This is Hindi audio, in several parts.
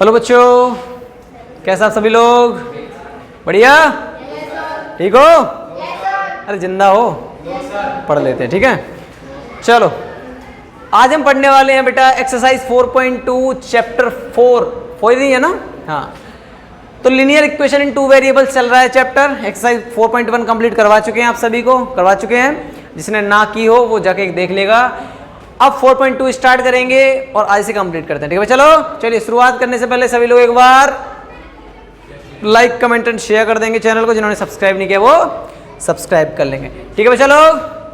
हेलो बच्चों, कैसा आप सभी लोग? बढ़िया, ठीक हो? अरे जिंदा हो? पढ़ लेते हैं, ठीक है। चलो, आज हम पढ़ने वाले हैं बेटा एक्सरसाइज 4.2 चैप्टर 4 ही है ना? हाँ, तो linear equation in two variables चल रहा है चैप्टर। एक्सरसाइज 4.1 कंप्लीट करवा चुके हैं, आप सभी को करवा चुके हैं। जिसने ना की हो वो जाके देख लेगा। अब 4.2 स्टार्ट करेंगे और आज से कंप्लीट करते हैं, ठीक है। चलो चलिए, शुरुआत करने से पहले सभी लोग एक बार लाइक कमेंट एंड शेयर कर देंगे चैनल को। जिन्होंने सब्सक्राइब नहीं किया वो सब्सक्राइब कर लेंगे, ठीक है। चलो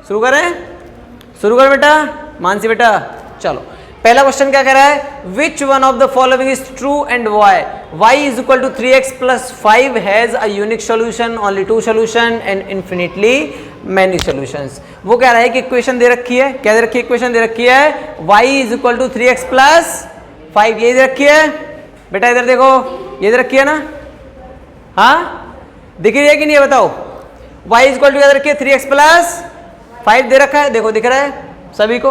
शुरू करें, शुरू कर बेटा मानसी बेटा। चलो, पहला क्वेश्चन क्या कह रहा है? Which one of the following is true and why? Y is equal to 3x plus 5 has a unique solution, only 2 solution and infinitely many solutions. वो कह रहा है कि इक्वेशन दे रखी है, क्या दे रखी है? इक्वेशन दे रखी है y is equal to 3x plus 5, ये दे रखी है बेटा। इधर देखो, ये दे रखी है ना? हाँ, दिख रही है कि नहीं है बताओ? y इज इक्वल टू क्या दे रखी है? 3x प्लस 5 दे रखा है, देखो दिख रहा है सभी को।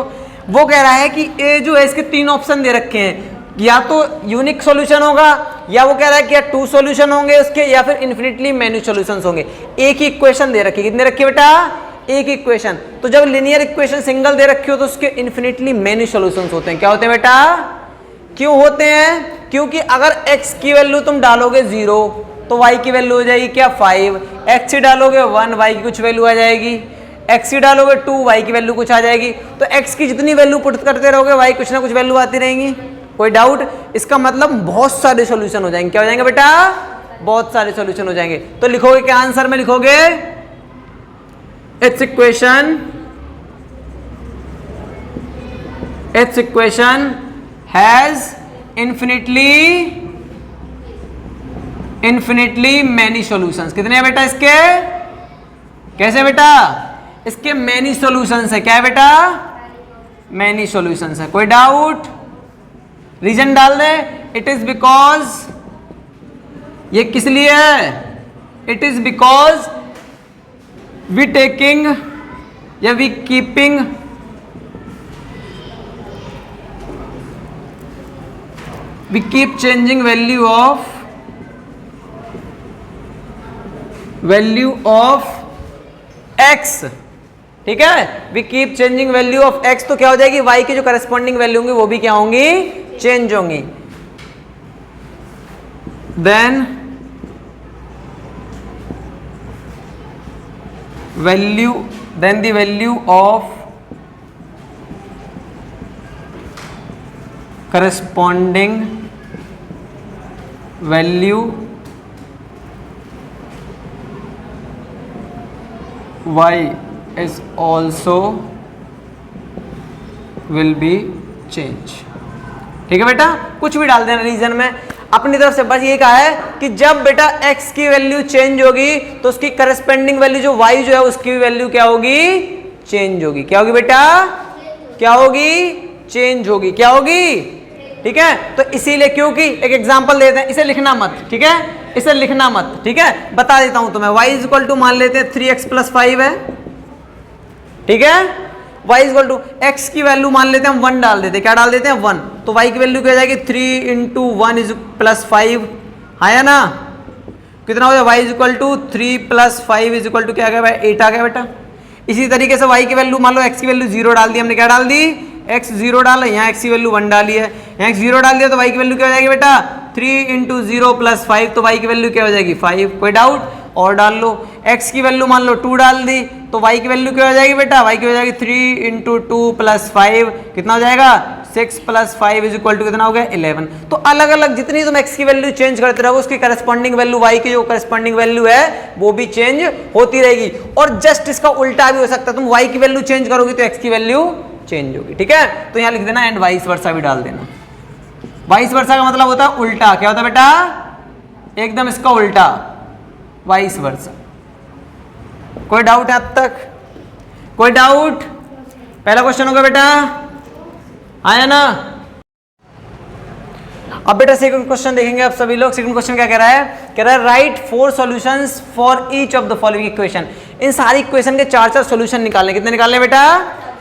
वो कह रहा है कि ये जो है इसके 3 ऑप्शन दे रखे हैं, या तो यूनिक सॉल्यूशन होगा, या वो कह रहा है कि या 2 सॉल्यूशन होंगे उसके, या फिर इन्फिनिटली मैनी सॉल्यूशंस होंगे। एक ही इक्वेशन दे रखी है, कितने रखी है बेटा? एक इक्वेशन। तो जब लीनियर इक्वेशन सिंगल दे रखी हो तो उसके इन्फिनिटली मैनी सॉल्यूशंस होते हैं। क्या होते हैं बेटा? क्यों होते हैं? क्योंकि अगर x की वैल्यू तुम डालोगे 0 तो y की वैल्यू हो जाएगी क्या? 5। x ही डालोगे 1, y की कुछ वैल्यू आ जाएगी। x ही डालोगे 2, y की वैल्यू कुछ आ जाएगी। तो x की जितनी वैल्यू पुट करते रहोगे y कुछ ना कुछ वैल्यू आती रहेंगी। कोई डाउट? इसका मतलब बहुत सारे सॉल्यूशन हो जाएंगे। क्या हो जाएंगे बेटा? बहुत सारे सॉल्यूशन हो जाएंगे। तो लिखोगे क्या आंसर में? लिखोगे its equation has infinitely many solutions। कितने हैं बेटा इसके? कैसे बेटा? इसके मैनी सॉल्यूशंस है। क्या है बेटा? मैनी सॉल्यूशंस है। कोई डाउट? रीजन डाल दे। इट इज बिकॉज, ये किस लिए है? It is because we taking या we keeping we keep changing value of x, ठीक है। We keep changing value of x, तो क्या हो जाएगी? y की जो करस्पॉन्डिंग वैल्यू होंगी वो भी क्या होंगी? चेंज होंगी। Then the value of corresponding value y is also will be change। ठीक है बेटा, कुछ भी डाल देना रीजन में अपनी तरफ से। बस ये कहा है कि जब बेटा x की वैल्यू चेंज होगी तो उसकी करस्पेंडिंग वैल्यू जो y जो है उसकी वैल्यू क्या होगी? चेंज होगी। क्या होगी बेटा? क्या होगी? चेंज होगी। क्या होगी? ठीक है। तो इसीलिए, क्योंकि एक एग्जांपल देते हैं, इसे लिखना मत, ठीक है, इसे लिखना मत, ठीक है। बता देता हूं तुम्हें। y इज इक्वल टू मान लेते हैं 3x प्लस 5 है, ठीक है। y is equal to x की वैल्यू मान लेते हैं हम 1 डाल देते हैं। क्या डाल देते हैं? 1। तो y की वैल्यू क्या हो जाएगी? 3 इंटू 1 इज प्लस 5 है ना? कितना हो जाए? y is equal to 3 plus 5 is equal to क्या आ गया? 8 आ गया बेटा। इसी तरीके से y की वैल्यू मान लो, x की वैल्यू 0 डाल दी हमने। क्या डाल दी? x 0 डाला, यहाँ x की वैल्यू 1 डाली है, यहाँ x 0 डाल दिया तो y की वैल्यू क्या हो जाएगी बेटा? 3 इंटू 0 प्लस 5, तो y की वैल्यू क्या हो जाएगी? 5। कोई डाउट? और डाल लो। x की वैल्यू मान लो 2 डाल दी तो y की वैल्यू क्या हो जाएगी बेटा? y की हो जाएगी 3 इंटू 2 प्लस 5, कितना हो जाएगा? 6 प्लस 5 इज इक्वल टू कितना हो गया? 11। तो अलग अलग जितनी तुम x की वैल्यू चेंज करते रहो उसकी करस्पॉन्डिंग वैल्यू y की जो करस्पॉन्डिंग वैल्यू है वो भी चेंज होती रहेगी। और जस्ट इसका उल्टा भी हो सकता है, तुम y की वैल्यू चेंज करोगे तो x की वैल्यू चेंज होगी, ठीक है। तो यहां लिख देना एंड वाइस वर्सा भी डाल देना। वाइस वर्सा का मतलब होता है उल्टा। क्या होता है बेटा? एकदम इसका उल्टा, वाइस वर्सा। कोई डाउट है अब तक? कोई डाउट? पहला क्वेश्चन होगा बेटा, आया ना? अब बेटा सेकंड क्वेश्चन देखेंगे आप सभी लोग। सेकंड क्वेश्चन क्या कह रहा है? कह रहा है write 4 solutions for each of the following equation. इन सारी इक्वेशन के 4-4 सॉल्यूशन निकालने। कितने निकालने बेटा?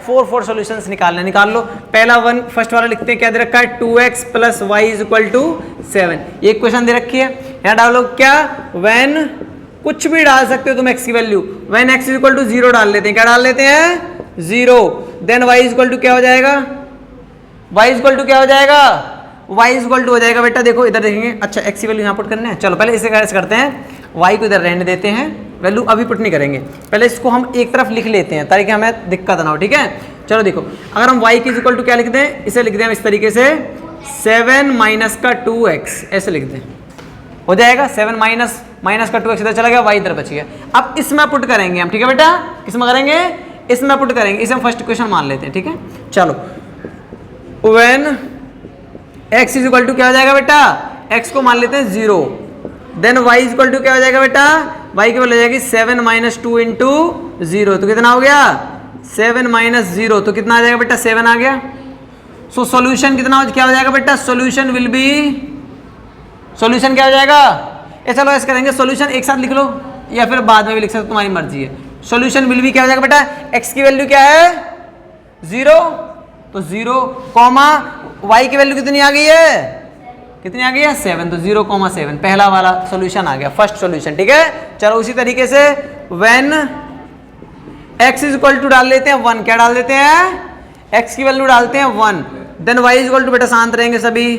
फोर सॉल्यूशंस निकालने, निकाल लो। पहला वन फर्स्ट वाला लिखते हैं, क्या दे रखा है 2x plus y is equal to 7। ये इक्वेशन दे रखी है, यहाँ डालो क्या, व्हेन कुछ भी डाल सकते हो तुम x की value, when x is equal to 0 डाल लेते हैं, क्या डाल लेते हैं 0, then y is equal to क्या हो जाएगा, y इज इक्वल टू क्या हो जाएगा, y इज इक्वल टू हो जाएगा बेटा, देखो इधर देखेंगे, अच्छा x की वैल्यू यहाँ पुट करना है, चलो पहले इसे कैसे करते हैं, y को इधर रहने देते हैं, वैल्यू अभी पुट नहीं करेंगे, पहले इसको हम एक तरफ लिख लेते हैं ताकि हमें दिक्कत ना हो, ठीक है। चलो देखो, अगर हम y की इज इक्वल टू क्या लिख दें, इसे लिख दें इस तरीके से 7 माइनस का 2x, ऐसे लिख दें, हो जाएगा 7 माइनस का 2x इधर चला गया, y इधर बच गया। अब इसमें पुट करेंगे हम, ठीक है बेटा, किसमें करेंगे, इसमें पुट करेंगे, इसे हम फर्स्ट इक्वेशन मान लेते हैं, ठीक है। चलो when x is equal to क्या हो जाएगा बेटा, x को मान लेते हैं 0, then y is equal to क्या हो जाएगा बेटा, y की वैल्यू हो जाएगी 7 माइनस 2 इंटू 0, तो कितना हो गया 7 माइनस 0, तो कितना आ जाएगा बेटा 7 आ गया। सो सॉल्यूशन कितना क्या हो जाएगा बेटा, सॉल्यूशन विल बी, सॉल्यूशन क्या हो जाएगा, ये चलो ऐसे करेंगे, सॉल्यूशन एक साथ लिख लो या फिर बाद में भी लिख सकते हो, तुम्हारी मर्जी है। सॉल्यूशन विल बी क्या हो जाएगा बेटा, x की वैल्यू क्या है 0, तो 0 कॉमा y की वैल्यू कितनी आ गई है, कितनी आ गई है 7, तो 0,7 पहला वाला सॉल्यूशन आ गया, फर्स्ट सॉल्यूशन, ठीक है। चलो उसी तरीके से when x is equal to डाल लेते हैं 1, क्या डाल देते हैं, x की वैल्यू डालते हैं 1, then y is equal to, बेटा शांत रहेंगे सभी,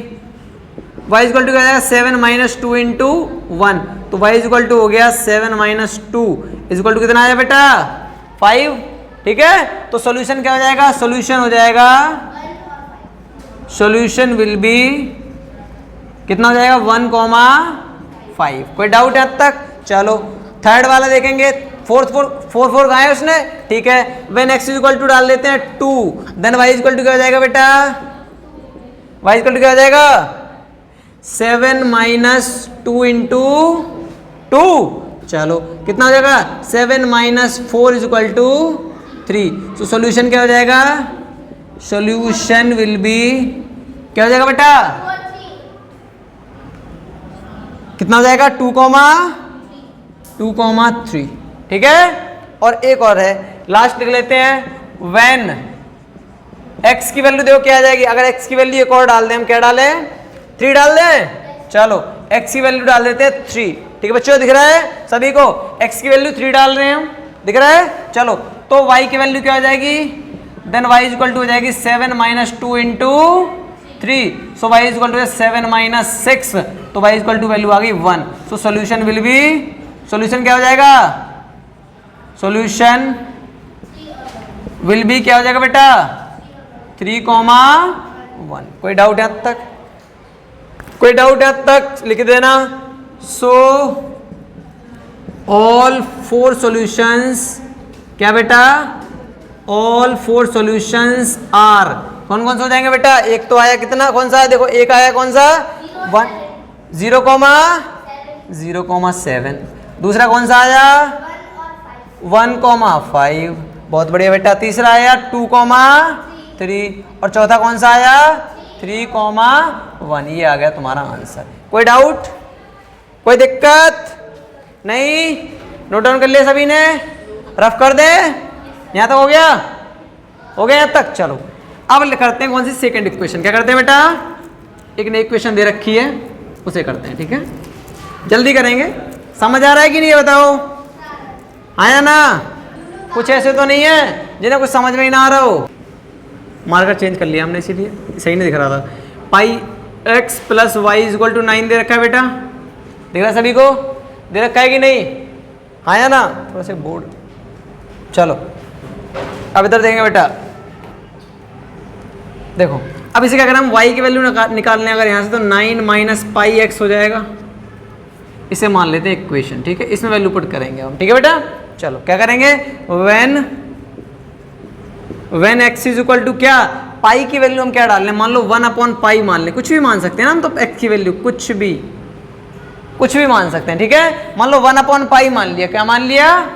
y इज इक्वल टू क्या हो जाएगा 7 माइनस 2 इंटू 1, तो y इज इक्वल टू हो गया 7 माइनस 2 इज इक्वल टू कितना आया बेटा 5, ठीक है। तो सॉल्यूशन क्या हो जाएगा, सॉल्यूशन हो जाएगा, सॉल्यूशन विल बी कितना हो जाएगा 1,5। कोई डाउट है अब तक, चलो थर्ड वाला देखेंगे, फोर कहाँ है उसने, ठीक है। When x is equal to डाल लेते हैं 2, then y is equal to क्या हो जाएगा बेटा, y इज इक्वल टू क्या हो जाएगा 7 माइनस 2 इंटू 2, चलो कितना हो जाएगा 7 माइनस 4 इज इक्वल टू 3, तो सॉल्यूशन क्या हो जाएगा, सॉल्यूशन विल बी क्या हो जाएगा बेटा, कितना हो जाएगा 2,3, ठीक है। और एक और है, लास्ट लिख लेते हैं, व्हेन x की वैल्यू देखो क्या आ जाएगी, अगर x की वैल्यू एक और डाल दें, हम क्या डालें 3 डाल दें, चलो x की वैल्यू डाल देते हैं 3, ठीक है बच्चों, दिख रहा है सभी को, x की वैल्यू 3 डाल रहे हैं हम, दिख रहा है। चलो तो y की वैल्यू क्या हो जाएगी, then y is equal to हो जाएगी 7 minus 2 into 3, so y is equal to 7 minus 6, तो y is equal to value आ गई 1, so solution will be, solution क्या हो जाएगा, सॉल्यूशन विल बी क्या हो जाएगा बेटा 3,1। कोई डाउट है अब तक, कोई डाउट है अब तक, लिख देना। सो ऑल 4 सॉल्यूशंस, क्या बेटा, ऑल 4 सॉल्यूशंस आर, कौन कौन सा हो जाएंगे बेटा, एक तो आया कितना, कौन सा है, देखो एक आया कौन सा 0,7, दूसरा कौन सा आया 1,5, बहुत बढ़िया बेटा, तीसरा आया 2,3 और चौथा कौन सा आया 3,1, ये आ गया तुम्हारा आंसर। कोई डाउट, कोई दिक्कत नहीं, नोट डाउन कर लिया सभी ने, रफ कर दे, यहाँ तक हो गया, हो गया यहाँ तक। चलो अब करते हैं कौन सी सेकंड इक्वेशन, क्या करते हैं बेटा, एक नई इक्वेशन दे रखी है उसे करते हैं, ठीक है, जल्दी करेंगे। समझ आ रहा है कि नहीं, ये बताओ, आया ना, कुछ ऐसे तो नहीं है जिन्हें कुछ समझ में ही ना आ रहा हो। मार्कर चेंज कर लिया हमने, इसीलिए सही नहीं दिख रहा था। Pi x plus y is equal to 9 दे रखा है बेटा, दिख रहा है सभी को, दे रखा है कि नहीं, आया ना, थोड़ा सा बोर्ड। चलो अब इधर देखेंगे बेटा, देखो अब इसे क्या करें हम, y की वैल्यू निकालने अगर यहाँ से, तो 9 माइनस पाई एक्स हो जाएगा, इसे मान लेते हैं इक्वेशन, ठीक है, इसमें वैल्यू पुट करेंगे हम, ठीक है बेटा। चलो क्या करेंगे, when x is equal to क्या, पाई की वैल्यू हम क्या डाल लें, मान लो 1/पाई मान लें, कुछ भी मान सकते हैं ना हम, तो x की वैल्यू कुछ भी मान सकते हैं, ठीक है। मान लो 1/पाई मान लिया, क्या मान लिया,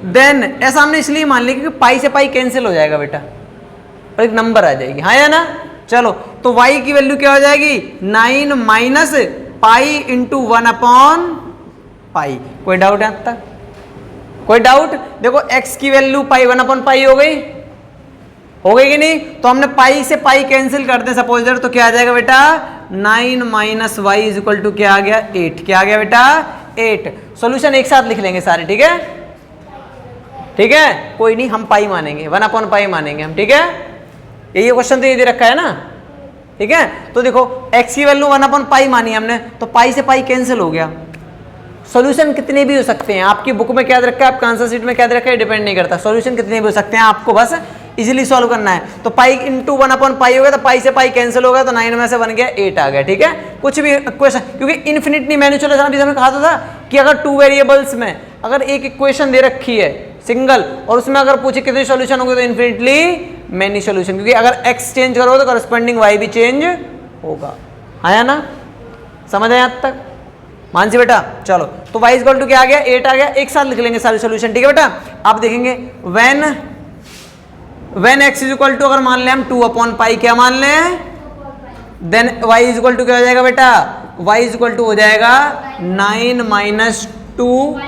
देन ऐसा हमने इसलिए मान लिया क्योंकि पाई से पाई कैंसिल हो जाएगा बेटा, और एक नंबर आ जाएगी, हाँ या ना। चलो तो y की वैल्यू क्या हो जाएगी 9 माइनस पाई इंटू 1/पाई। कोई डाउट है अब तक, कोई डाउट, देखो x की वैल्यू पाई 1/पाई हो गई, हो गई कि नहीं? तो हमने पाई से पाई कैंसिल करते हैं सपोज दैट, तो क्या आ जाएगा बेटा 9 minus y is equal to क्या आ गया 8। क्या आ गया बेटा 8। सॉल्यूशन एक साथ लिख लेंगे सारे, ठीक है? ठीक है, कोई नहीं, हम पाई मानेंगे, 1/पाई मानेंगे हम, ठीक है? ये क्वेश्चन तो ये दे रखा है ना, ठीक है? तो देखो x की वैल्यू 1/पाई मानी हमने, तो पाई से पाई कैंसिल हो गया। सॉल्यूशन कितने भी हो सकते हैं, आपकी बुक में क्या दे रखा है, आपका आंसर शीट में क्या दे रखा है, डिपेंड नहीं करता। सॉल्यूशन कितने भी हो सकते हैं, आपको बस इजीली सॉल्व करना है। तो पाई इंटू 1/पाई हो गया, तो पाई से पाई कैंसिल हो गया, तो 9 में से बन गया 8 आ गया, ठीक है? कुछ भी क्वेश्चन, क्योंकि इन्फिनिट नहीं, मैंने चलो अभी हमने कहा था कि अगर 2 वेरिएबल्स में अगर एक इक्वेशन दे रखी है सिंगल, और उसमें अगर पूछे कितने सॉल्यूशन होंगे, तो इन्फिनिटली मैनी सॉल्यूशन, क्योंकि अगर x चेंज करोगे तो करस्पॉन्डिंग y भी चेंज होगा। आया ना, समझ आया अब तक मानसी बेटा? चलो, तो y इक्वल टू क्या आ गया 8 आ गया। एक साथ लिख लेंगे सारे सॉल्यूशन, ठीक है बेटा? आप देखेंगे when x is equal to, अगर मान लें हम 2/पाई, क्या मान लें, then y is equal to क्या हो जाएगा बेटा, y इज इक्वल टू हो जाएगा 9 माइनस 2,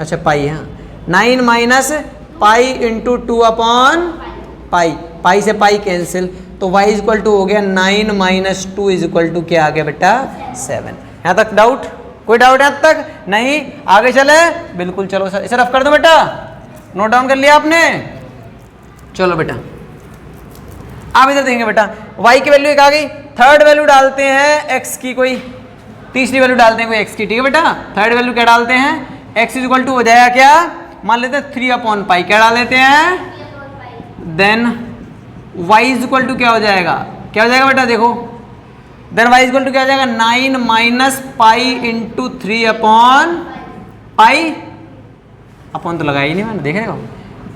अच्छा पाई, हाँ 9 माइनस पाई इंटू 2/पाई, पाई से पाई कैंसिल, तो y इज इक्वल टू हो गया 9 माइनस 2 इज इक्वल टू क्या आ गया बेटा 7। यहाँ तक डाउट? कोई डाउट है अब तक? नहीं, आगे चले? बिल्कुल, चलो सर इसे रफ कर दो बेटा, नोट डाउन कर लिया आपने? चलो बेटा, आप इधर देखेंगे बेटा, y की वैल्यू एक आ गई, थर्ड वैल्यू डालते हैं x की, कोई तीसरी वैल्यू डालते हैं कोई x की, ठीक है बेटा? थर्ड वैल्यू क्या डालते हैं, x इज इक्वल टू हो जाएगा क्या, मान लेते हैं 3/पाई, क्या डाल लेते हैं, then y is equal to क्या हो जाएगा, क्या हो जाएगा बेटा, देखो then y is equal to क्या हो जाएगा 9 माइनस पाई इंटू 3/पाई, अपॉन तो लगाया ही नहीं मैंने, देखेगा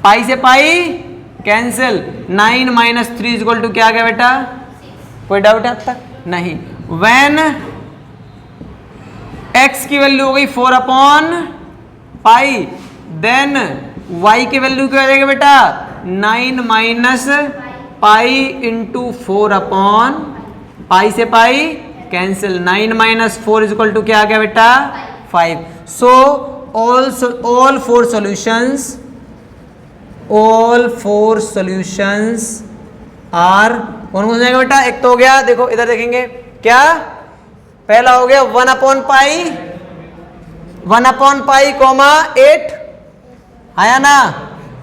पाई से pi cancel, 9 minus 3 is equal to क्या आ गया बेटा? कोई डाउट है अब तक? नहीं। व्हेन x की वैल्यू हो गई 4/पाई, देन y की वैल्यू क्या हो जाएगी बेटा 9 माइनस पाई इंटू 4/पाई से pi cancel, 9 minus 4 is equal to क्या आ गया बेटा 5। So all four solutions are, कौन हो जाएगा बेटा? एक तो हो गया, देखो इधर देखेंगे क्या, पहला हो गया 1/पाई कॉमा 8, आया ना?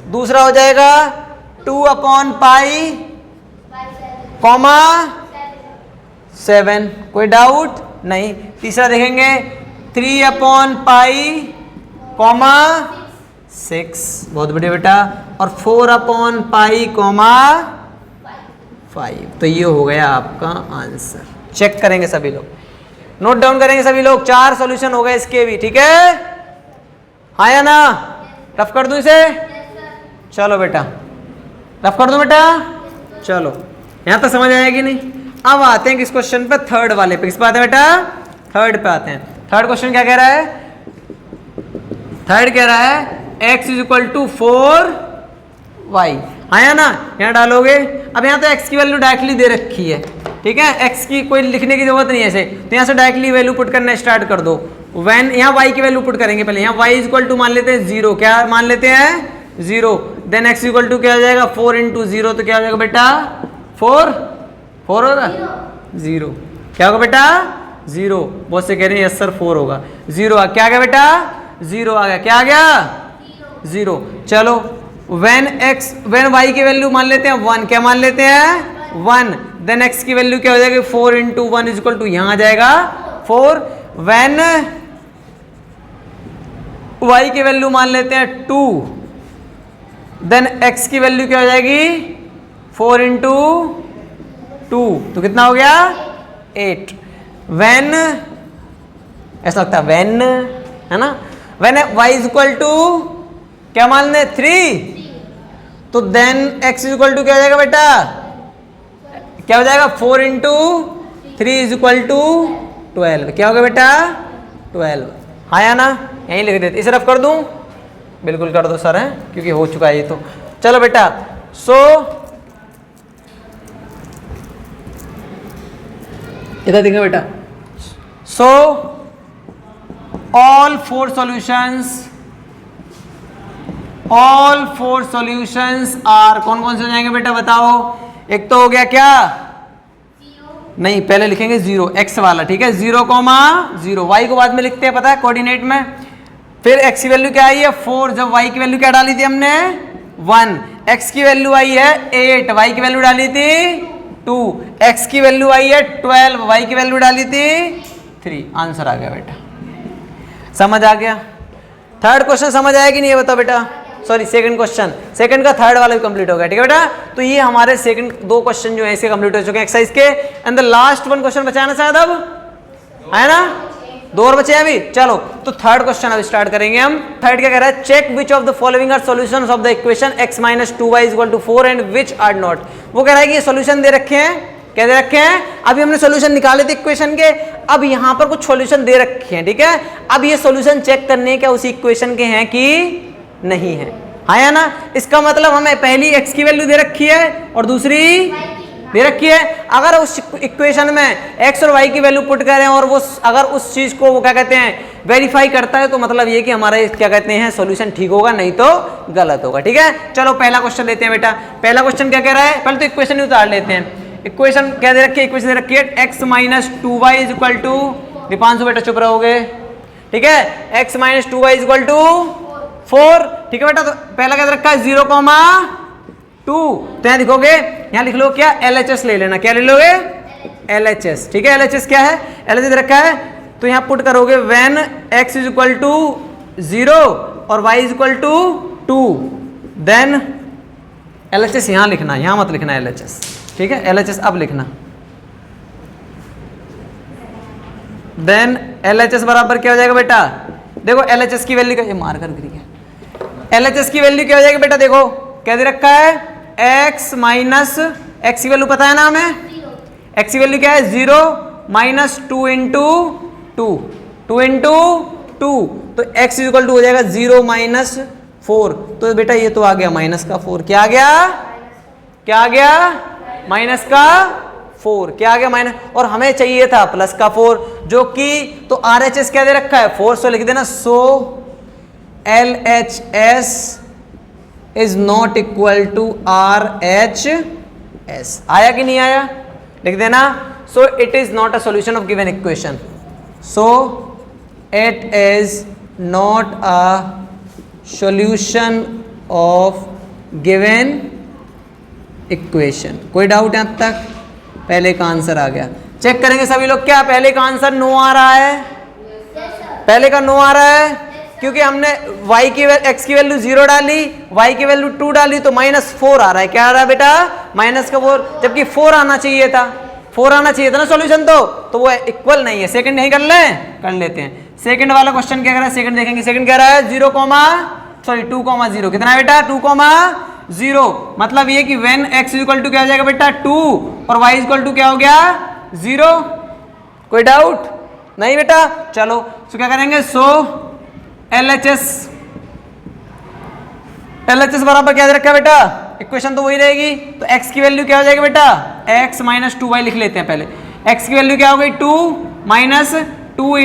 दूसरा हो जाएगा 2/पाई कॉमा 7, कोई डाउट नहीं। तीसरा देखेंगे 3/पाई कॉमा 6, बहुत बढ़िया बेटा, और 4/पाई कॉमा 5। तो ये हो गया आपका आंसर। चेक करेंगे सभी लोग, नोट डाउन करेंगे सभी लोग, 4 सॉल्यूशन हो गए इसके भी, ठीक है? हाँ या ना? रफ कर दूं इसे? चलो बेटा, रफ कर दो बेटा, चलो यहां तक समझ आएगी नहीं? अब आते हैं किस क्वेश्चन पे, थर्ड वाले पे। किस पे आते हैं बेटा? थर्ड पे आते हैं। थर्ड क्वेश्चन क्या कह रहा है? थर्ड कह रहा है x is equal to 4y, आया ना? यहाँ डालोगे, अब यहाँ तो x की वैल्यू डायरेक्टली दे रखी है, ठीक है? x की कोई लिखने की जरूरत नहीं है ऐसे, तो यहाँ से डायरेक्टली वैल्यू पुट करना स्टार्ट कर दो। व्हेन यहाँ y की वैल्यू पुट करेंगे पहले, यहाँ y इज इक्वल टू मान लेते हैं 0, क्या मान लेते हैं 0, देन x इक्वल टू क्या हो जाएगा 4 इंटू 0, तो क्या हो जाएगा बेटा 4 होगा 0, क्या होगा बेटा 0, बहुत से कह रहे हैं यस सर 4 होगा, 0 क्या आ गया बेटा 0 आ गया, क्या आ गया 0। चलो व्हेन y की वैल्यू मान लेते हैं 1, क्या मान लेते हैं 1, देन x की वैल्यू क्या हो जाएगी 4 इंटू 1 इज इक्वल टू यहाँ आ जाएगा 4। व्हेन y की वैल्यू मान लेते हैं 2, देन x की वैल्यू क्या हो जाएगी 4 इंटू 2, तो कितना हो गया 8। व्हेन ऐसा लगता है व्हेन, है ना? When y is equal to क्या मान लें 3, तो then x is equal to क्या हो जाएगा बेटा, क्या हो जाएगा 4 इंटू 3 इज इक्वल टू 12, क्या होगा बेटा 12, हाँ या ना? यहीं लिख देते, इसे रफ कर दूं? बिल्कुल कर दो सर, है क्योंकि हो चुका है ये तो। चलो बेटा, सो इधर देखो बेटा, so all 4 solutions all 4 solutions are, कौन कौन से हो जाएंगे बेटा बताओ। एक तो हो गया क्या, नहीं पहले लिखेंगे 0 x वाला, ठीक है 0,0, y को बाद में लिखते हैं पता है कोऑर्डिनेट में। फिर x की वैल्यू क्या आई है 4, जब y की वैल्यू क्या डाली थी हमने 1, x की वैल्यू आई है 8, y की वैल्यू डाली थी 2, x की वैल्यू आई है 12, y की वैल्यू डाली थी 3। आंसर आ गया बेटा, समझ आ गया। थर्ड क्वेश्चन समझ आया कि नहीं ये बताओ बेटा, सॉरी सेकंड क्वेश्चन, सेकंड का थर्ड वाला भी कंप्लीट हो गया, ठीक है बेटा। तो ये हमारे सेकंड 2 क्वेश्चन जो है इसके कंप्लीट हो चुके हैं एक्सरसाइज के। एंड द लास्ट 1 क्वेश्चन बचा है ना शायद, अब है ना 2 और बचे हैं अभी। चलो तो थर्ड क्वेश्चन अब स्टार्ट करेंगे हम। थर्ड क्या कह रहा है, check which of the following are solutions of the equation x - 2y = 4 and which are not. वो कह रहा है कि ये सॉल्यूशन दे रखे हैं, क्या दे रखे हैं, अभी हमने सॉल्यूशन निकाले थे इक्वेशन के, अब यहाँ पर कुछ सॉल्यूशन दे रखे हैं, ठीक है। अब ये सॉल्यूशन चेक करने क्या उसी इक्वेशन के हैं कि नहीं है, हाँ या ना। इसका मतलब हमें पहली x की वैल्यू दे रखी है और दूसरी दे रखी है। अगर उस इक्वेशन में x और y की वैल्यू पुट करें और वो अगर उस चीज को वो क्या कहते हैं वेरीफाई करता है, तो मतलब ये कि हमारा क्या कहते हैं सॉल्यूशन ठीक होगा, नहीं तो गलत होगा, ठीक है। चलो पहला क्वेश्चन लेते हैं बेटा। पहला क्वेश्चन क्या कह रहा है, पहले तो इक्वेशन उतार लेते हैं। इक्वेशन क्या दे रखी है, इक्वेशन दे रखी है x - 2y = दीपांशु बेटा चुप रहोगे, ठीक है, x - 2y = 4, ठीक है बेटा। तो पहला क्या दे रखा है 0,2, तो यहाँ लिखोगे, यहाँ लिख लो क्या LHS ले लेना, क्या ले लोगे LHS, ठीक है। LHS क्या है, LHS दे रखा है, तो यहाँ पुट करोगे when x = 0 और y = 2, देन LHS यहाँ लिखना, यहाँ मत लिखना LHS, ठीक है। LHS अब लिखना, देन LHS बराबर क्या हो जाएगा बेटा, देखो LHS की वैल्यू क्या, मार कर गिरी है, LHS की वैल्यू क्या हो जाएगी बेटा, देखो क्या दे रखा है x - x की वैल्यू पता है ना हमें, x की वैल्यू क्या है 0 - 2 × 2, 2 × 2, तो x = हो जाएगा 0 - 4, तो बेटा ये तो आ गया -4, क्या आ गया, क्या आ गया -4, क्या आ गया माइनस, और हमें चाहिए था +4, जो कि तो RHS क्या दे रखा है 4, सो लिख देना, so LHS is not equal to RHS। आया कि नहीं आया, लिख देना, so it is not a solution of given equation, so it is not a solution of given equation. कोई डाउट यहां तक, पहले का आंसर आ गया। चेक करेंगे सभी लोग, क्या पहले का आंसर नो आ रहा है, पहले का नो आ रहा है, क्योंकि हमने x की वैल्यू 0 डाली, y की वैल्यू 2 डाली, तो -4 आ रहा है, क्या आ रहा है बेटा -4, जबकि 4 आना चाहिए था, 4 आना चाहिए था ना सॉल्यूशन, तो वो इक्वल नहीं है। सेकंड नहीं कर लेते हैं। सेकंड वाला क्वेश्चन क्या कर रहा है, सेकंड देखेंगे, सेकंड कह रहा है 2,0, कितना है बेटा 2,0, मतलब ये कि when x = क्या हो जाएगा बेटा 2 और y = क्या हो गया 0। कोई डाउट नहीं बेटा, चलो तो क्या करेंगे, सो LHS बराबर क्या दे रखा है बेटा, इक्वेशन तो वही रहेगी, तो x की वैल्यू क्या हो जाएगी बेटा, x - 2y लिख लेते हैं पहले। x की वैल्यू क्या हो गई 2 - 2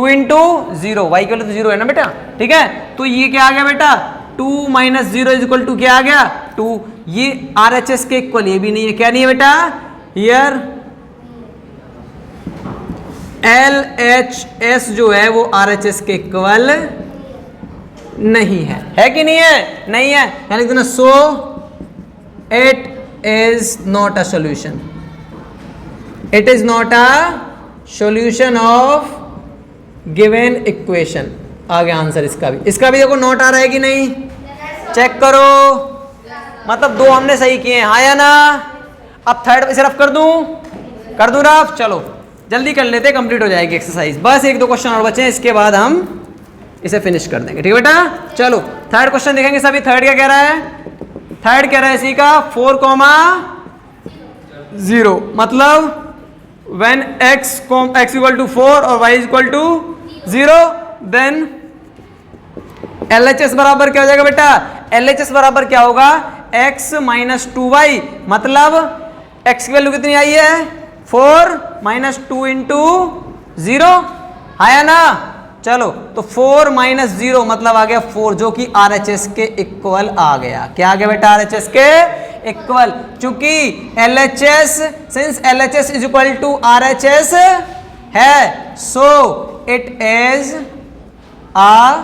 × 0, y की वैल्यू तो 0 है ना बेटा, ठीक है। तो ये क्या आ गया बेटा 2 - 0 = क्या आ गया 2, ये RHS के इक्वल ये भी नहीं है, क्या नहीं है बेटा, हियर LHS जो है वो RHS के इक्वल नहीं है कि नहीं है, नहीं है, यानी लिख देना, so it is not a solution, it is not a solution of given equation. आ गया आंसर इसका भी देखो नोट आ रहा है कि नहीं, चेक करो, मतलब 2 हमने सही किए हैं, हाँ या ना। अब थर्ड इसे रफ कर दूं रफ, चलो जल्दी कर लेते, कंप्लीट हो जाएगी एक्सरसाइज, बस 1-2 क्वेश्चन और बचे हैं, इसके बाद हम इसे फिनिश कर देंगे, ठीक है बेटा। चलो थर्ड क्वेश्चन देखेंगे सभी। थर्ड क्या कह रहा है, थर्ड कह रहा है इसी का 4,0, मतलब when x = 4 और y = 0, देन LHS बराबर क्या हो जाएगा बेटा, LHS बराबर क्या होगा x - 2y, मतलब x की वैल्यू कितनी आई है 4 - 2 × 0, है ना। चलो तो 4 माइनस 0 मतलब आ गया 4, जो कि RHS के इक्वल आ गया। क्या आ गया बेटा? RHS के इक्वल। चूंकि LHS, since LHS is equal to RHS है, so it is a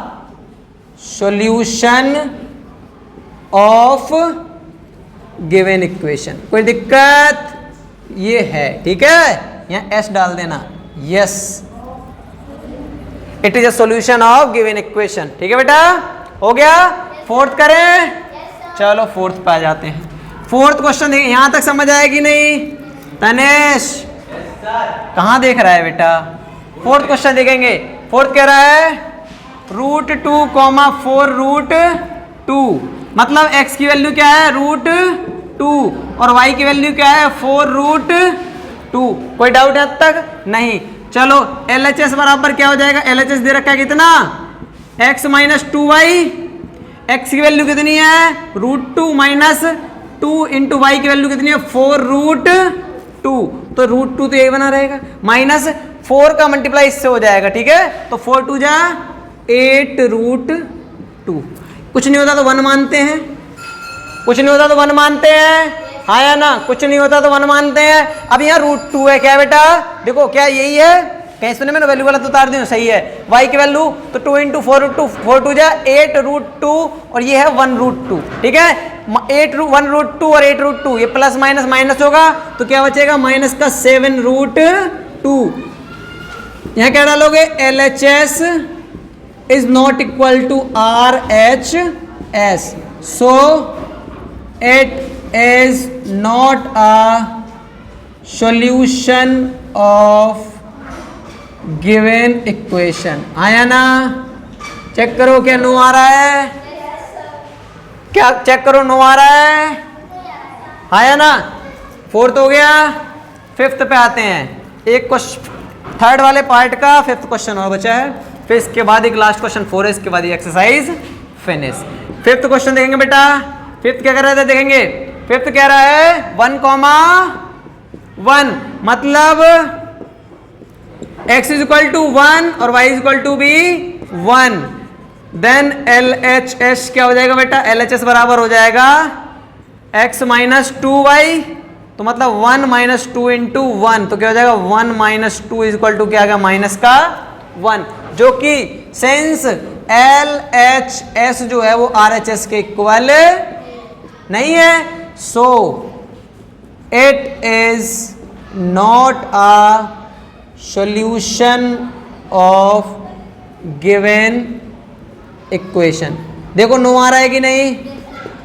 solution of given equation. कोई दिक्कत? ये है, ठीक है, यहां S डाल देना, yes, it is a solution of given equation. ठीक है बेटा, हो गया। फोर्थ करें? चलो फोर्थ पे आ जाते हैं। फोर्थ क्वेश्चन देखिए, यहां तक समझ आएगी नहीं? तनेश कहां देख रहा है बेटा? फोर्थ क्वेश्चन देखेंगे। फोर्थ कह रहा है √2, 4 √2, मतलब x की वैल्यू क्या है? √2 और y की वैल्यू क्या है? 4 √2। कोई डाउट है अब तक? नहीं। चलो LHS बराबर क्या हो जाएगा? LHS दे रखा है कितना? x minus 2y। x की वैल्यू कितनी है? √2 माइनस 2 इंटू वाई की वैल्यू कितनी है? 4 √2। तो √2 तो यही बना रहेगा, माइनस 4 का मल्टीप्लाई इससे हो जाएगा। ठीक है, तो 4 2 जा 8 √2। कुछ नहीं होता तो 1 मानते हैं, कुछ नहीं होता तो 1 मानते हैं, हाँ या ना? कुछ नहीं होता तो 1 मानते हैं। अब यहाँ √2 है, क्या बेटा? देखो क्या यही है? कहीं सुने मैंने वैल्यू वाला तो उतार दूं, सही है। y की वैल्यू तो 2 इंटू 4 √2, 4 2 जा 8 √2 और ये है 1 √2। ठीक है, 1 √2 और 8 √2, ये प्लस माइनस माइनस होगा तो क्या बचेगा? माइनस का 7 √2। यहाँ क्या डालोगे? LHS is not equal to RHS, so it is not a solution of given equation. आया ना? चेक करो क्या नो आ रहा है? क्या चेक करो, नो आ रहा है? आया ना? फोर्थ हो गया। फिफ्थ पे आते हैं। एक क्वेश्चन थर्ड वाले पार्ट का फिफ्थ क्वेश्चन और बचा है, फिर इसके बाद एक लास्ट क्वेश्चन 4 है, इसके बाद ये एक्सरसाइज फिनिश। फिफ्थ क्वेश्चन देखेंगे बेटा। फिफ्थ क्या कर रहे थे? देखेंगे। फिफ्थ कह रहा है 1,1 मतलब x इज इक्वल टू 1 और y इज इक्वल टू भी 1, देन LHS क्या हो जाएगा बेटा? LHS बराबर हो जाएगा x माइनस 2y, तो मतलब 1 माइनस 2 इंटू 1, तो क्या हो जाएगा? 1 माइनस 2 इज इक्वल टू क्या आ गया? माइनस का 1, जो कि सेंस LHS जो है वो RHS के इक्वल नहीं है, so it is not a solution of given equation. देखो नो आ रहा है कि नहीं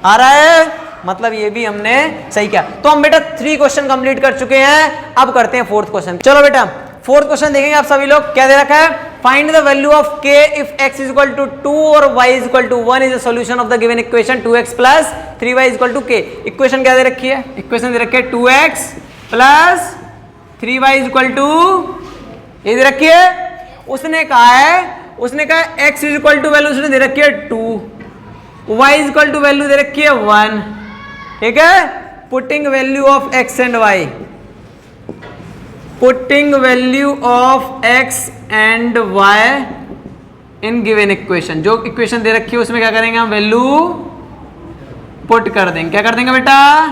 आ रहा है? मतलब ये भी हमने सही किया। तो हम बेटा 3 क्वेश्चन कंप्लीट कर चुके हैं। अब करते हैं फोर्थ क्वेश्चन। चलो बेटा फोर्थ क्वेश्चन देखेंगे आप सभी लोग। क्या दे रखा है? Find the value of k if x is equal to 2 और y is equal to 1 is a solution of the given equation 2x plus 3y is equal to k। Equation क्या दे रखी है? इक्वेशन दे रखी है 2x plus 3y is equal to, ये दे रखी है। उसने कहा x is equal to value उसने दे रखी है 2, y is equal to value दे रखी है 1। ठीक है, putting value of x and y, putting value of x and y in given equation. जो इक्वेशन दे रखी है उसमें क्या करेंगे हम? वैल्यू पुट कर देंगे। क्या कर देंगे बेटा?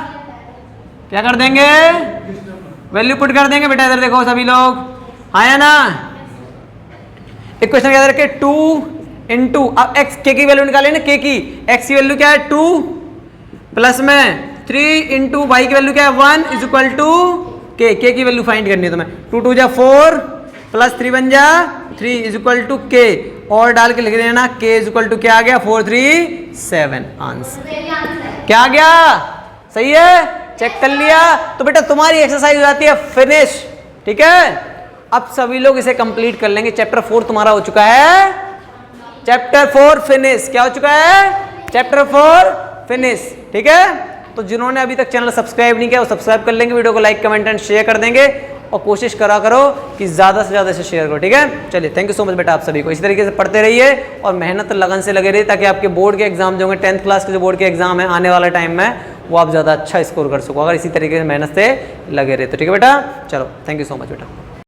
क्या कर देंगे? वैल्यू पुट कर देंगे बेटा। इधर देखो सभी लोग, आया ना? इक्वेशन क्या रखे? 2 इंटू, अब x k की वैल्यू निकाले ना, k की, x की वैल्यू क्या है? 2 प्लस में 3 इंटू y की वैल्यू क्या है? 1 is equal to k। k की वैल्यू फाइंड करनी है तुम्हें। 2 2 जा 4 प्लस 3 1 जा 3 इज इक्वल टू k, और डाल के लिख देना k इज इक्वल टू क्या आ गया? 4 3 7। आंसर क्या आ गया? सही है, चेक कर लिया। तो बेटा तुम्हारी एक्सरसाइज हो जाती है फिनिश। ठीक है, अब सभी लोग इसे कंप्लीट कर लेंगे। चैप्टर 4 तुम्हारा हो चुका है, चैप्टर 4 फिनिश। क्या हो चुका है? Chapter 4 finish. ठीक है, तो जिन्होंने अभी तक चैनल सब्सक्राइब नहीं किया वो सब्सक्राइब कर लेंगे, वीडियो को लाइक कमेंट एंड शेयर कर देंगे, और कोशिश करा करो कि ज़्यादा से ज़्यादा इसे शेयर करो। ठीक है, चलिए थैंक यू सो मच बेटा आप सभी को। इसी तरीके से पढ़ते रहिए और मेहनत लगन से लगे रहिए, ताकि आपके बोर्ड के एग्जाम जो होंगे 10th क्लास के जो बोर्ड के एग्जाम है आने वाले टाइम में, वो आप ज़्यादा अच्छा स्कोर कर सको अगर इसी तरीके से मेहनत से लगे रहे तो। ठीक है बेटा, चलो थैंक यू सो मच बेटा।